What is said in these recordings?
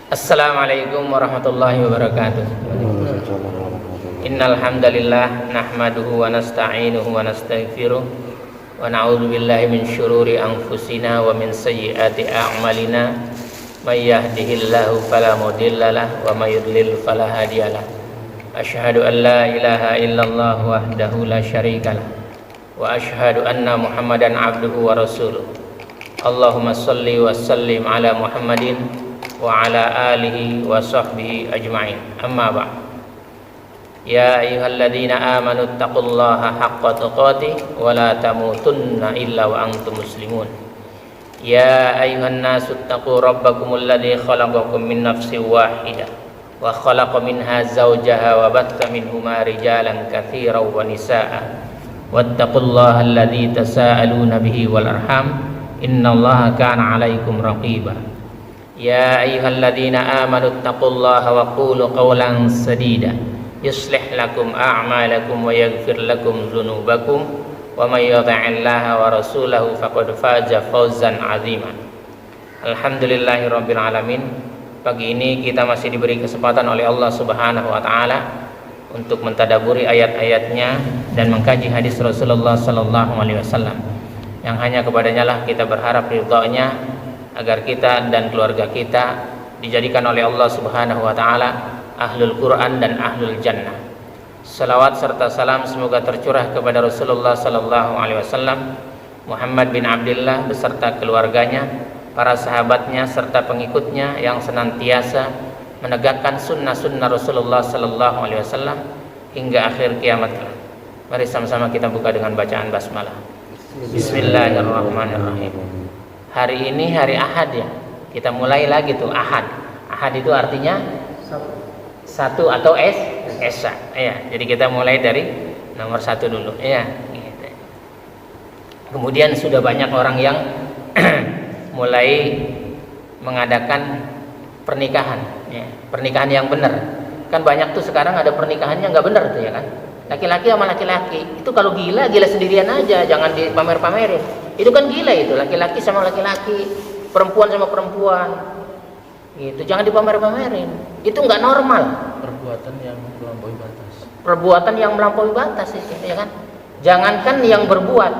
Assalamualaikum warahmatullahi wabarakatuh. Innal hamdalillah nahmaduhu wa nasta'inuhu wa nastaghfiruh wa na'udzu billahi min syururi anfusina wa min sayyiati a'malina. May yahdihillahu fala mudhillalah wa may yudlil fala hadiyalah. Asyhadu an la ilaha illallah wahdahu la syarikalah wa asyhadu anna Muhammadan abduhu wa rasuluh. Allahumma shalli wa sallim ala Muhammadin wa ala alihi wa sahbihi ajma'in. Amma ba'd. Ya ayyuhalladzina amanu taqullaha haqqa tuqatih wa la tamutunna illa wa antum muslimun. Ya ayyuhan nasu taqu rabbakumul ladzi khalaqakum min nafsin wahidah wa khalaqa minha zawjaha wa batta minhuma rijalan katsiran wa nisaa'a. Wattaqullaha alladzi tasaaluna bihi wal arham innallaha kana 'alaikum raqiba. Ya ayyuhalladzina amanu taqullaha wa qulu qawlan sadida yuslih lakum a'malakum wa yaghfir lakum dzunubakum wa may yuti'illaha wa rasulahu faqad faza fawzan 'azima. Alhamdulillahirabbil alamin. Pagi ini kita masih diberi kesempatan oleh Allah Subhanahu wa taala untuk mentadaburi ayat-ayatnya dan mengkaji hadis Rasulullah sallallahu alaihi wasallam yang hanya kepadanya lah kita berharap ridha-Nya agar kita dan keluarga kita dijadikan oleh Allah Subhanahu wa taala ahlul Quran dan ahlul jannah. Salawat serta salam semoga tercurah kepada Rasulullah sallallahu alaihi wasallam, Muhammad bin Abdullah beserta keluarganya, para sahabatnya serta pengikutnya yang senantiasa menegakkan sunnah-sunnah Rasulullah sallallahu alaihi wasallam hingga akhir kiamat kelak. Mari sama-sama kita buka dengan bacaan basmalah. Bismillahirrahmanirrahim. Hari ini hari Ahad ya. Kita mulai lagi tuh Ahad. Ahad itu artinya satu atau esa. Ya, jadi kita mulai dari nomor 1 dulu. Ya, gitu. Kemudian sudah banyak orang yang mulai mengadakan pernikahan. Ya, pernikahan yang benar. Kan banyak tuh sekarang ada pernikahannya nggak benar tuh ya kan. Laki-laki sama laki-laki. Itu kalau gila sendirian aja, jangan dipamer-pamerin. Itu kan gila itu, laki-laki sama laki-laki, perempuan sama perempuan. Gitu, jangan dipamer-pamerin. Itu nggak normal. Perbuatan yang melampaui batas. Perbuatan yang melampaui batas itu, ya kan? Jangankan yang berbuat,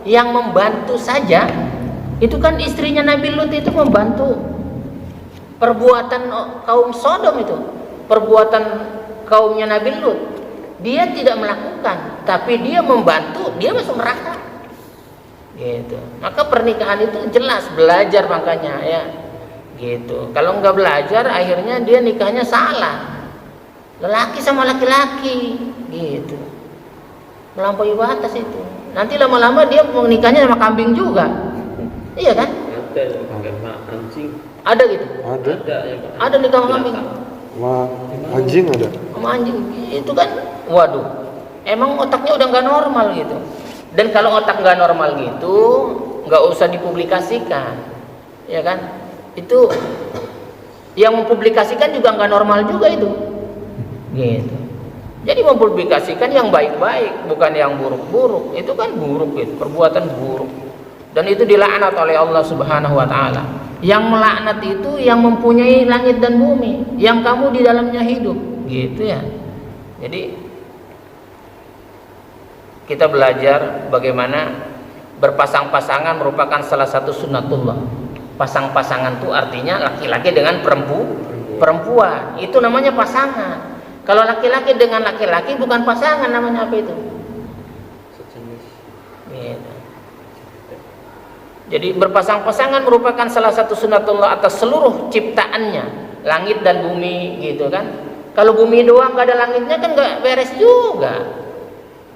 yang membantu saja. Itu kan istrinya Nabi Lut itu membantu perbuatan kaum Sodom itu. Perbuatan kaumnya Nabi Lut. Dia tidak melakukan, tapi dia membantu, dia masuk neraka. Gitu. Maka pernikahan itu jelas belajar makanya ya. Gitu. Kalau nggak belajar akhirnya dia nikahnya salah. Lelaki sama laki-laki gitu. Melampaui batas itu. Nanti lama-lama dia mau nikahnya sama kambing juga. Iya kan? Ada yang pakai anjing. Ada gitu. Ada nikah sama kambing. Sama anjing ada. Sama anjing. Itu kan waduh. Emang otaknya udah nggak normal gitu. Dan kalau otak nggak normal gitu, nggak usah dipublikasikan, ya kan? Itu yang mempublikasikan juga nggak normal juga itu, gitu. Jadi mempublikasikan yang baik-baik, bukan yang buruk-buruk. Itu kan buruk itu, perbuatan buruk. Dan itu dilaknat oleh Allah Subhanahu Wa Taala. Yang melaknat itu yang mempunyai langit dan bumi, yang kamu di dalamnya hidup, gitu ya. Jadi kita belajar bagaimana berpasang-pasangan merupakan salah satu sunnatullah. Pasang-pasangan itu artinya laki-laki dengan perempuan. Itu namanya pasangan. Kalau laki-laki dengan laki-laki bukan pasangan, namanya apa itu? Sejenis. Gitu. Jadi berpasang-pasangan merupakan salah satu sunnatullah atas seluruh ciptaannya, langit dan bumi, gitu kan? Kalau bumi doang nggak ada langitnya kan nggak beres juga.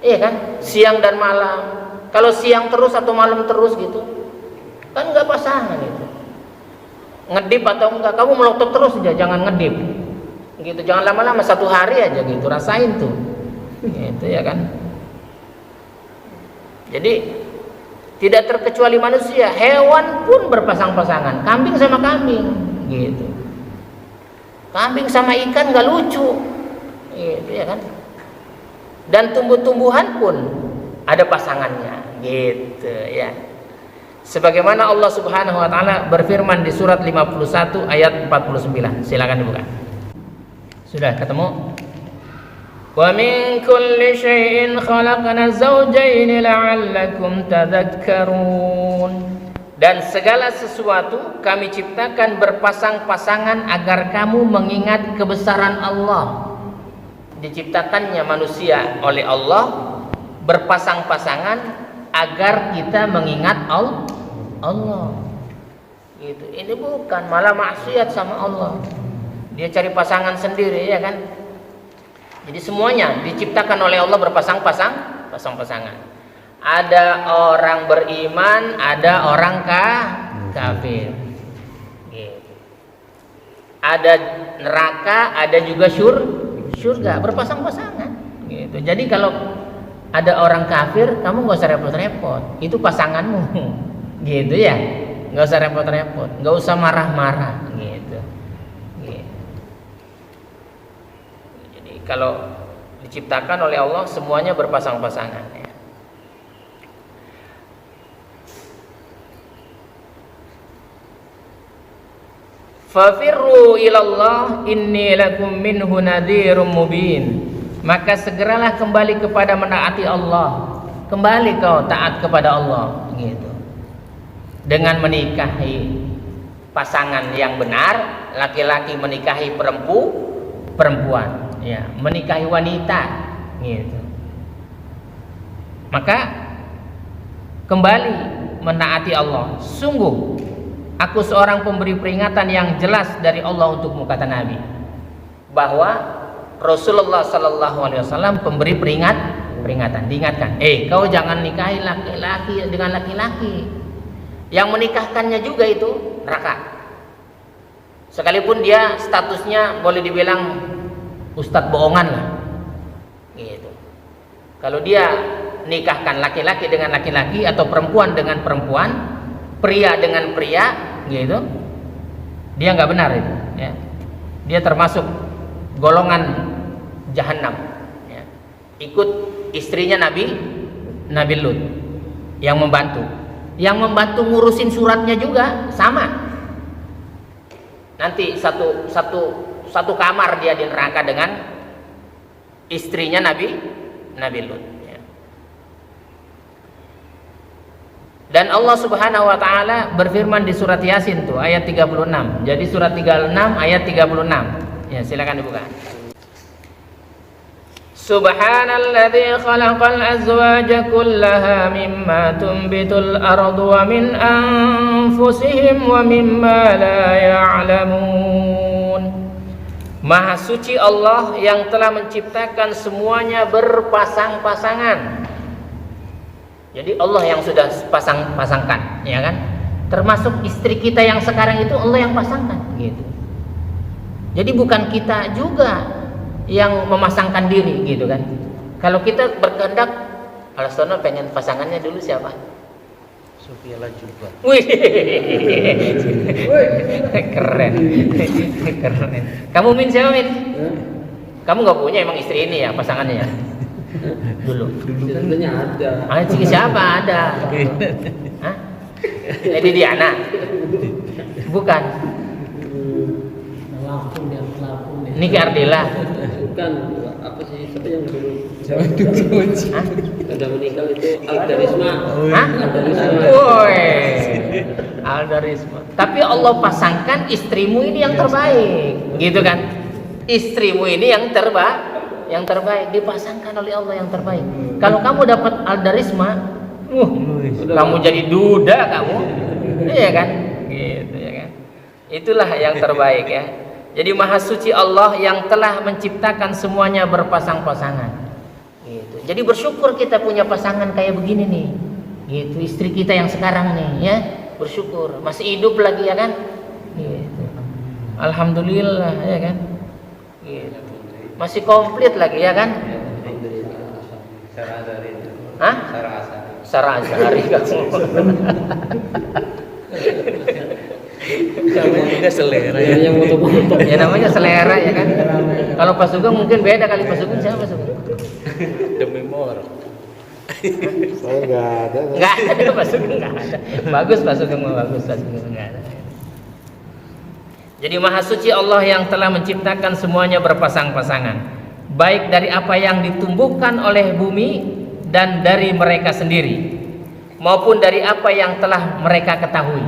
Iya kan, siang dan malam. Kalau siang terus atau malam terus gitu, kan nggak pasangan itu. Ngedip atau enggak, kamu melotot terus aja, jangan ngedip. Gitu, jangan lama-lama, 1 hari aja gitu, rasain tuh. Gitu ya kan. Jadi tidak terkecuali manusia, hewan pun berpasang-pasangan, kambing sama kambing, gitu. Kambing sama ikan nggak lucu, gitu ya kan. Dan tumbuh-tumbuhan pun ada pasangannya, gitu ya. Sebagaimana Allah Subhanahu wa taala berfirman di surat 51 ayat 49. Silakan dibuka. Sudah ketemu? Wa min kulli syai'in khalaqna zawjayn la'allakum tadhakkarun. Dan segala sesuatu kami ciptakan berpasang-pasangan agar kamu mengingat kebesaran Allah. Diciptakannya manusia oleh Allah berpasang-pasangan agar kita mengingat Allah. Gitu. Ini bukan malah maksiat sama Allah. Dia cari pasangan sendiri, ya kan? Jadi semuanya diciptakan oleh Allah berpasang-pasangan. Ada orang beriman, ada orang kafir. Gitu. Ada neraka, ada juga surga berpasang-pasangan. Gitu. Jadi kalau ada orang kafir, kamu nggak usah repot-repot. Itu pasanganmu, gitu ya. Nggak usah repot-repot, nggak usah marah-marah, gitu. Jadi kalau diciptakan oleh Allah semuanya berpasang-pasangan. Ya. Fafirru ilallah inni lakum minhu nadhirum mubin. Maka segeralah kembali kepada menaati Allah. Kembali kau taat kepada Allah, gitu. Dengan menikahi pasangan yang benar, laki-laki menikahi perempuan, ya, menikahi wanita, gitu. Maka kembali menaati Allah. Sungguh aku seorang pemberi peringatan yang jelas dari Allah untukmu, kata Nabi. Bahwa Rasulullah Sallallahu Alaihi Wasallam pemberi peringatan, diingatkan, kau jangan nikahi laki-laki dengan laki-laki. Yang menikahkannya juga itu neraka. Sekalipun dia statusnya boleh dibilang ustadz bohongan lah, gitu. Kalau dia nikahkan laki-laki dengan laki-laki atau perempuan dengan perempuan, pria dengan pria, gitu, dia nggak benar itu. Ya. Dia termasuk golongan Jahannam, ya. Ikut istrinya Nabi Lut yang membantu ngurusin suratnya juga sama. Nanti satu kamar dia di neraka dengan istrinya Nabi Lut, ya. Dan Allah Subhanahu wa taala berfirman di surat Yasin tuh ayat 36. Jadi surat 36 ayat 36. Ya, silakan dibuka. Subhanalladzi khalaqal azwaja kullaha mimma tunbitul ardu wa min anfusihim wa mimma la ya'lamun. Maha suci Allah yang telah menciptakan semuanya berpasang-pasangan. Jadi Allah yang sudah pasangkan, ya kan? Termasuk istri kita yang sekarang itu Allah yang pasangkan, gitu. Jadi bukan kita juga yang memasangkan diri, gitu kan? Kalau kita berkehendak, Alasono pengen pasangannya dulu siapa? Sophia Lajuba. Wih, keren. Kamu Min siapa Min? Kamu nggak punya emang istri ini ya pasangannya ya? Dulu Sebenarnya ada. Siapa ada? Hah? Lady Diana? Bukan. Niki Ardila. Bukan, apa sih? Siapa yang dulu? Hah? Ada meninggal itu Aldarisma. Hah? Woi, Aldarisma. Tapi Allah pasangkan istrimu ini yang terbaik, gitu kan? Istrimu ini yang terbaik dipasangkan oleh Allah yang terbaik. Kalau kamu dapat Aldarisma, kamu jadi duda kamu, iya kan? Gitu ya kan? Itulah yang terbaik ya. Jadi maha suci Allah yang telah menciptakan semuanya berpasang-pasangan. Gitu. Jadi bersyukur kita punya pasangan kayak begini nih. Gitu, istri kita yang sekarang nih ya, bersyukur masih hidup lagi ya kan? Gitu. Alhamdulillah ya kan? Gitu. Masih komplit lagi ya kan? Sarah Azhari. Hah? Sarah Azhari kamu. Namanya selera yang moto-moto. Ya namanya selera ya kan. Kalau Pak Sugeng mungkin beda kali. Pak Sugeng siapa Pak Sugeng? Demi Mor. Saya nggak ada. Nggak ada Pak Sugeng, nggak ada. Bagus Pak Sugeng, bagus Pak Sugeng, nggak ada. Jadi Maha Suci Allah yang telah menciptakan semuanya berpasang-pasangan, baik dari apa yang ditumbuhkan oleh bumi dan dari mereka sendiri, maupun dari apa yang telah mereka ketahui.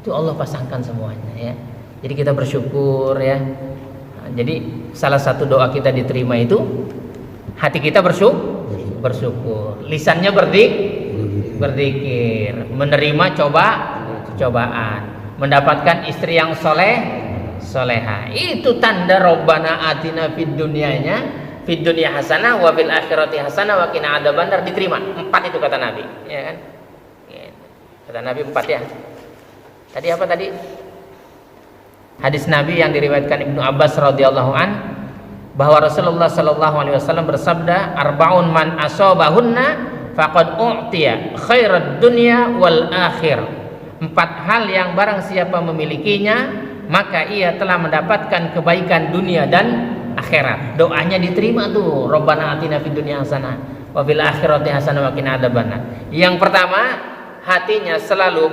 Itu Allah pasangkan semuanya ya. Jadi kita bersyukur ya. Nah, jadi salah satu doa kita diterima itu hati kita bersyukur, lisannya berzikir, menerima cobaan, mendapatkan istri yang soleha. Itu tanda Rabbana atina fid dunya hasanah wa fil akhirati hasanah wa qina adzabannar, diterima. 4 itu kata Nabi, ya kan? Kata Nabi 4 ya. Tadi apa tadi? Hadis Nabi yang diriwayatkan Ibnu Abbas radhiyallahu an, bahwa Rasulullah sallallahu alaihi wasallam bersabda, arba'un man asabahunna faqad u'tiya khairad dunya wal akhir. 4 hal yang barang siapa memilikinya maka ia telah mendapatkan kebaikan dunia dan akhirat. Doanya diterima tuh, Rabbana atina fid dunya hasanah wa fil akhirati hasanah wa qina adzabannar. Yang pertama, hatinya selalu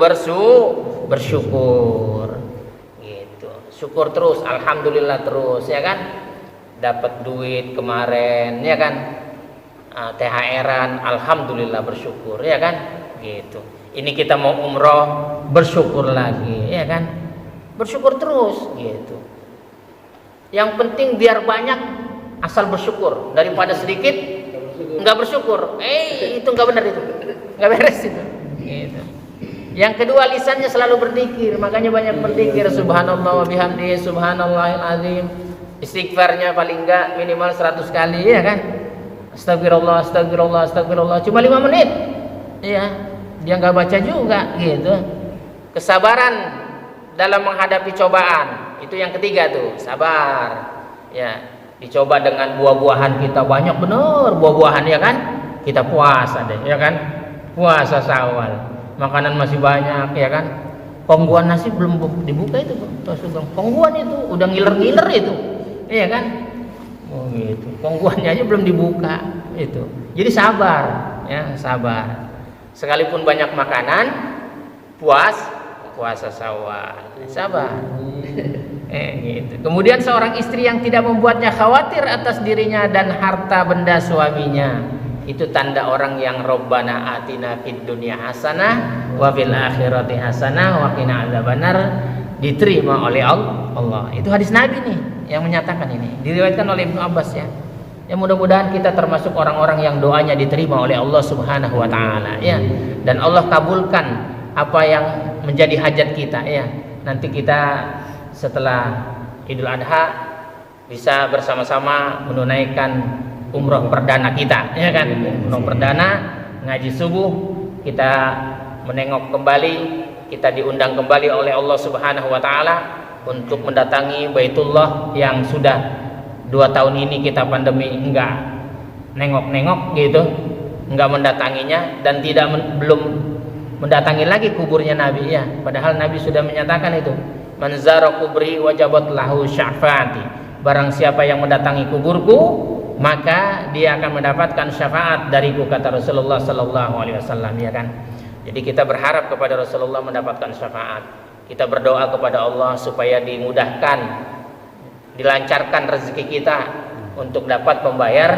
bersyukur gitu. Syukur terus, alhamdulillah terus ya kan. Dapat duit kemarin ya kan, THR-an, alhamdulillah bersyukur ya kan gitu. Ini kita mau umroh, bersyukur lagi ya kan, bersyukur terus gitu. Yang penting biar banyak, asal bersyukur, daripada sedikit nggak bersyukur. Itu nggak benar, itu nggak beres itu gitu. Yang kedua, lisannya selalu berzikir, makanya banyak berzikir, subhanallah wa bihamdihi subhanallahil azim. Istighfarnya paling enggak minimal 100 kali ya kan. Astagfirullah, astagfirullah, astagfirullah. Cuma 5 menit. Iya, dia enggak baca juga gitu. Kesabaran dalam menghadapi cobaan, itu yang ketiga tuh, sabar. Ya, dicoba dengan buah-buahan kita banyak bener buah-buahan ya kan. Kita puasa deh ya kan. Puasa Syawal. Makanan masih banyak ya kan. Pongguan nasi belum dibuka itu, pongguan itu udah ngiler-ngiler itu. Iya kan? Oh gitu. Pongguannya aja belum dibuka itu. Jadi sabar, ya, sabar. Sekalipun banyak makanan, puasa Syawal. Sabar. Gitu. Kemudian seorang istri yang tidak membuatnya khawatir atas dirinya dan harta benda suaminya, itu tanda orang yang Rabbana atina fid dunya hasanah wa fil akhirati hasanah wa qina adzabannar, diterima oleh Allah. Itu hadis Nabi nih yang menyatakan ini, diriwayatkan oleh Ibnu Abbas ya. Ya mudah-mudahan kita termasuk orang-orang yang doanya diterima oleh Allah Subhanahu wa taala ya. Dan Allah kabulkan apa yang menjadi hajat kita ya. Nanti kita setelah Idul Adha bisa bersama-sama menunaikan umroh perdana kita ya kan. Umroh perdana, ngaji subuh, kita menengok kembali, kita diundang kembali oleh Allah Subhanahu wa taala untuk mendatangi Baitullah yang sudah 2 tahun ini kita pandemi enggak nengok-nengok gitu, enggak mendatanginya, dan belum mendatangi lagi kuburnya Nabi ya. Padahal Nabi sudah menyatakan itu, man zara kubri wajabat lahu syafaati. Barang siapa yang mendatangi kuburku, maka dia akan mendapatkan syafaat dariku, kata Rasulullah sallallahu alaihi wasallam ya kan. Jadi kita berharap kepada Rasulullah mendapatkan syafaat. Kita berdoa kepada Allah supaya dimudahkan, dilancarkan rezeki kita untuk dapat membayar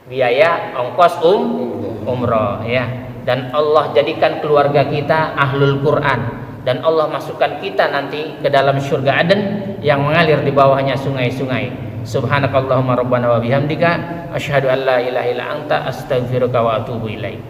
biaya ongkos umroh ya. Dan Allah jadikan keluarga kita ahlul Quran, dan Allah masukkan kita nanti ke dalam surga Aden yang mengalir di bawahnya sungai-sungai. Subhanakallahumma rabbana wa bihamdika asyhadu an la ilaha illa anta astaghfiruka wa atubu ilaik.